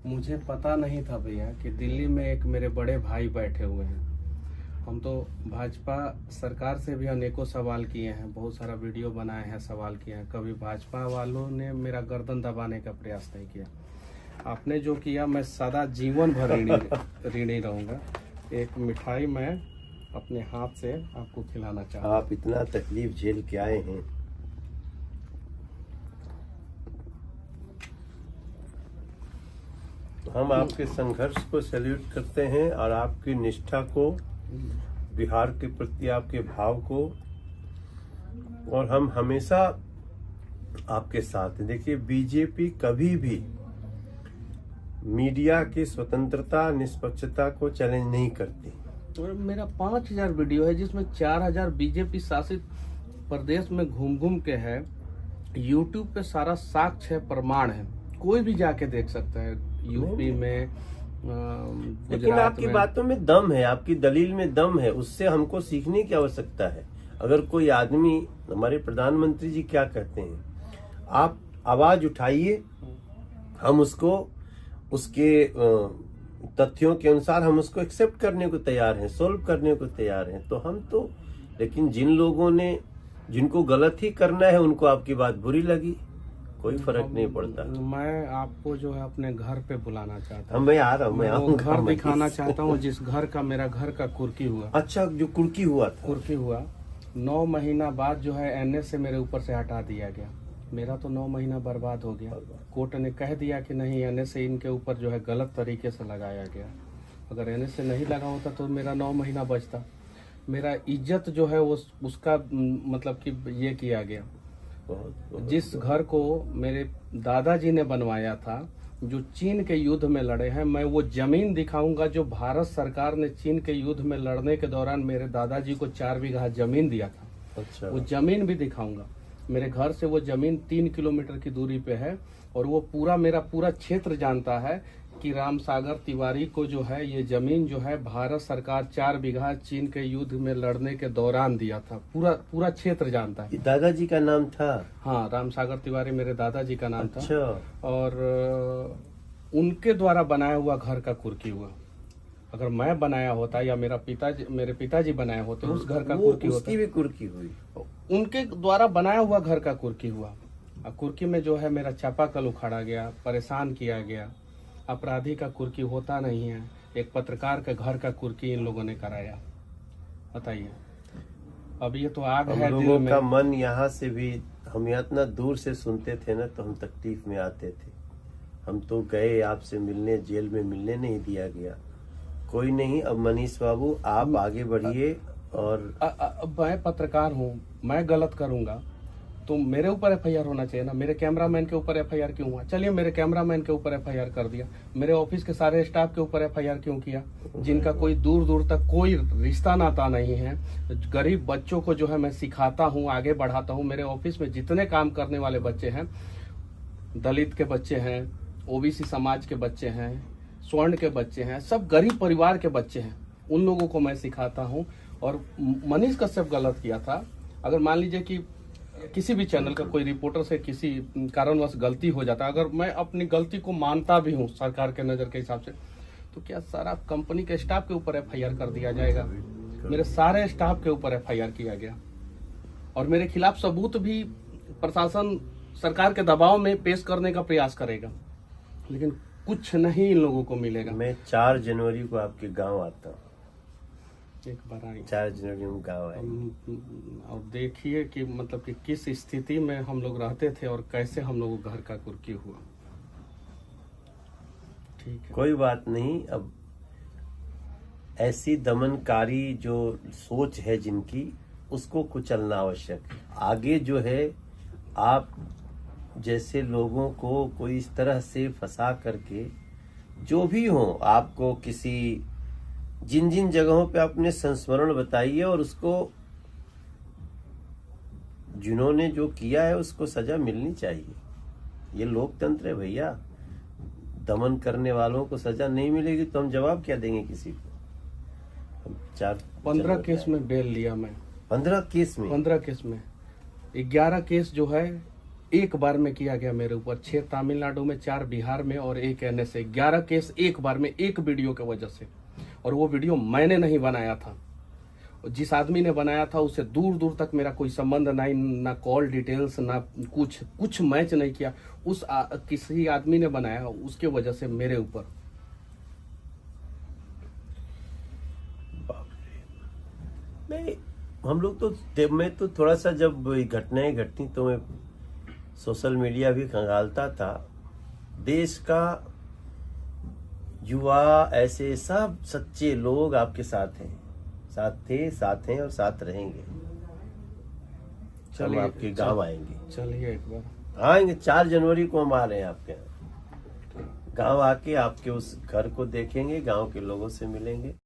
मुझे पता नहीं था भैया कि दिल्ली में एक मेरे बड़े भाई बैठे हुए हैं। हम तो भाजपा सरकार से भी अनेकों सवाल किए हैं, बहुत सारा वीडियो बनाए हैं, सवाल किए हैं। कभी भाजपा वालों ने मेरा गर्दन दबाने का प्रयास नहीं किया। आपने जो किया मैं सदा जीवन भर ऋणी रहूंगा। एक मिठाई मैं अपने हाथ से आपको खिलाना चाहता हूँ। आप इतना तकलीफ झेल के आए हैं, हम आपके संघर्ष को सैल्यूट करते हैं और आपकी निष्ठा को, बिहार के प्रति आपके भाव को, और हम हमेशा आपके साथ हैं। देखिए, बीजेपी कभी भी मीडिया की स्वतंत्रता, निष्पक्षता को चैलेंज नहीं करती। और मेरा 5000 वीडियो है जिसमें 4000 बीजेपी शासित प्रदेश में घूम घूम के है। यूट्यूब पे सारा साक्ष्य है, प्रमाण है, कोई भी जाके देख सकता है। यूपी में, लेकिन आपकी बातों में दम है, आपकी दलील में दम है, उससे हमको सीखने की आवश्यकता है। अगर कोई आदमी, हमारे प्रधानमंत्री जी क्या कहते हैं, आप आवाज उठाइए, हम उसको उसके तथ्यों के अनुसार हम उसको एक्सेप्ट करने को तैयार हैं, सोल्व करने को तैयार हैं। तो हम तो, लेकिन जिन लोगों ने, जिनको गलत ही करना है, उनको आपकी बात बुरी लगी, कोई फर्क नहीं पड़ता। मैं आपको जो है अपने घर पे बुलाना चाहता हूँ। मैं आ रहा हूँ, मैं आऊंगा। घर दिखाना चाहता हूँ जिस घर का, मेरा घर का कुर्की हुआ। अच्छा, जो कुर्की हुआ था, कुर्की हुआ 9 महीना बाद जो है एनएस से मेरे ऊपर से हटा दिया गया। मेरा तो 9 महीना बर्बाद हो गया। कोर्ट ने कह दिया कि नहीं, एनएस से इनके ऊपर जो है गलत तरीके से लगाया गया। अगर एनएस से नहीं लगा होता तो मेरा 9 महीना बचता। मेरा इज्जत जो है वो उसका मतलब कि ये किया गया। जिस घर को मेरे दादाजी ने बनवाया था, जो चीन के युद्ध में लड़े हैं, मैं वो जमीन दिखाऊंगा जो भारत सरकार ने चीन के युद्ध में लड़ने के दौरान मेरे दादाजी को 4 बीघा जमीन दिया था। अच्छा। वो जमीन भी दिखाऊंगा। मेरे घर से वो जमीन 3 किलोमीटर की दूरी पे है और वो पूरा, मेरा पूरा क्षेत्र जानता है कि रामसागर तिवारी को जो है ये जमीन जो है भारत सरकार 4 बीघा चीन के युद्ध में लड़ने के दौरान दिया था। पूरा क्षेत्र जानता है। दादाजी का नाम था? हाँ, रामसागर तिवारी मेरे दादाजी का नाम अच्छा। था। और उनके द्वारा बनाया हुआ घर का कुर्की हुआ। अगर मैं बनाया होता या मेरे पिताजी बनाए होते, उस घर का कुर्की होता। उसकी भी कुर्की हुई? उनके द्वारा बनाया हुआ घर का कुर्की हुआ। कुर्की में जो है मेरा चापाकल उखाड़ा गया, परेशान किया गया। अपराधी का कुर्की होता नहीं है, एक पत्रकार के घर का कुर्की इन लोगों ने कराया। बताइए, अब ये तो आग है दिल लोगों में। का मन यहाँ से भी, हम यहाँ इतना दूर से सुनते थे ना, तो हम तकलीफ में आते थे। हम तो गए आपसे मिलने, जेल में मिलने नहीं दिया गया। कोई नहीं, अब मनीष बाबू आप आगे बढ़िए। और मैं पत्रकार हूँ, मैं गलत करूंगा तो मेरे ऊपर एफआईआर होना चाहिए ना। मेरे कैमरामैन के ऊपर एफआईआर क्यों हुआ? चलिए, मेरे कैमरामैन के ऊपर एफआईआर कर दिया। मेरे ऑफिस के सारे स्टाफ के ऊपर एफआईआर क्यों किया, जिनका कोई दूर दूर तक कोई रिश्ता नाता नहीं है? गरीब बच्चों को जो है मैं सिखाता हूँ, आगे बढ़ाता हूँ। मेरे ऑफिस में जितने काम करने वाले बच्चे हैं, दलित के बच्चे हैं, ओबीसी समाज के बच्चे हैं, स्वर्ण के बच्चे हैं, सब गरीब परिवार के बच्चे हैं। उन लोगों को मैं सिखाता हूँ। और मनीष कश्यप गलत किया था। अगर मान लीजिए कि किसी भी चैनल का कोई रिपोर्टर से किसी कारणवश गलती हो जाता, अगर मैं अपनी गलती को मानता भी हूँ सरकार के नजर के हिसाब से, तो क्या सारा कंपनी के स्टाफ के ऊपर एफआईआर कर दिया जाएगा? मेरे सारे स्टाफ के ऊपर एफआईआर किया गया और मेरे खिलाफ सबूत भी प्रशासन सरकार के दबाव में पेश करने का प्रयास करेगा, लेकिन कुछ नहीं इन लोगों को मिलेगा। मैं 4 जनवरी को आपके गांव आता हूँ। एक बार आएंगे 4 जनवरी में गाँव आए और देखिए कि मतलब कि किस स्थिति में हम लोग रहते थे और कैसे हम लोगों को घर का कुर्की हुआ। ठीक है, कोई बात नहीं। अब ऐसी दमनकारी जो सोच है जिनकी, उसको कुचलना आवश्यक है। आगे जो है, आप जैसे लोगों को कोई इस तरह से फंसा करके, जो भी हो, आपको किसी जिन जिन जगहों पे आपने संस्मरण बताई है, और उसको जिन्होंने जो किया है उसको सजा मिलनी चाहिए। ये लोकतंत्र है भैया। दमन करने वालों को सजा नहीं मिलेगी तो हम जवाब क्या देंगे किसी को? 15 केस में बेल लिया मैं। 15 केस में? 15 केस में 11 केस जो है एक बार में किया गया मेरे ऊपर, 6 तमिलनाडु में, 4 बिहार में और 1 NSA, 11 केस एक बार में, एक वीडियो की वजह से। और वो वीडियो मैंने नहीं बनाया था, जिस आदमी ने बनाया था उससे दूर दूर तक मेरा कोई संबंध नहीं, ना कॉल डिटेल्स, ना कुछ मैच नहीं किया। किसी आदमी ने बनाया, उसके वजह से मेरे ऊपर। नहीं, हम लोग तो मैं तो थोड़ा सा जब घटनाएं घटती तो मैं सोशल मीडिया भी खंगालता था। देश का युवा, ऐसे सब सच्चे लोग आपके साथ हैं, साथ थे, साथ हैं और साथ रहेंगे। हम आपके गांव आएंगे, चलिए एक बार आएंगे। 4 जनवरी को हम आ रहे हैं आपके यहाँ गांव, आके आपके उस घर को देखेंगे, गांव के लोगों से मिलेंगे।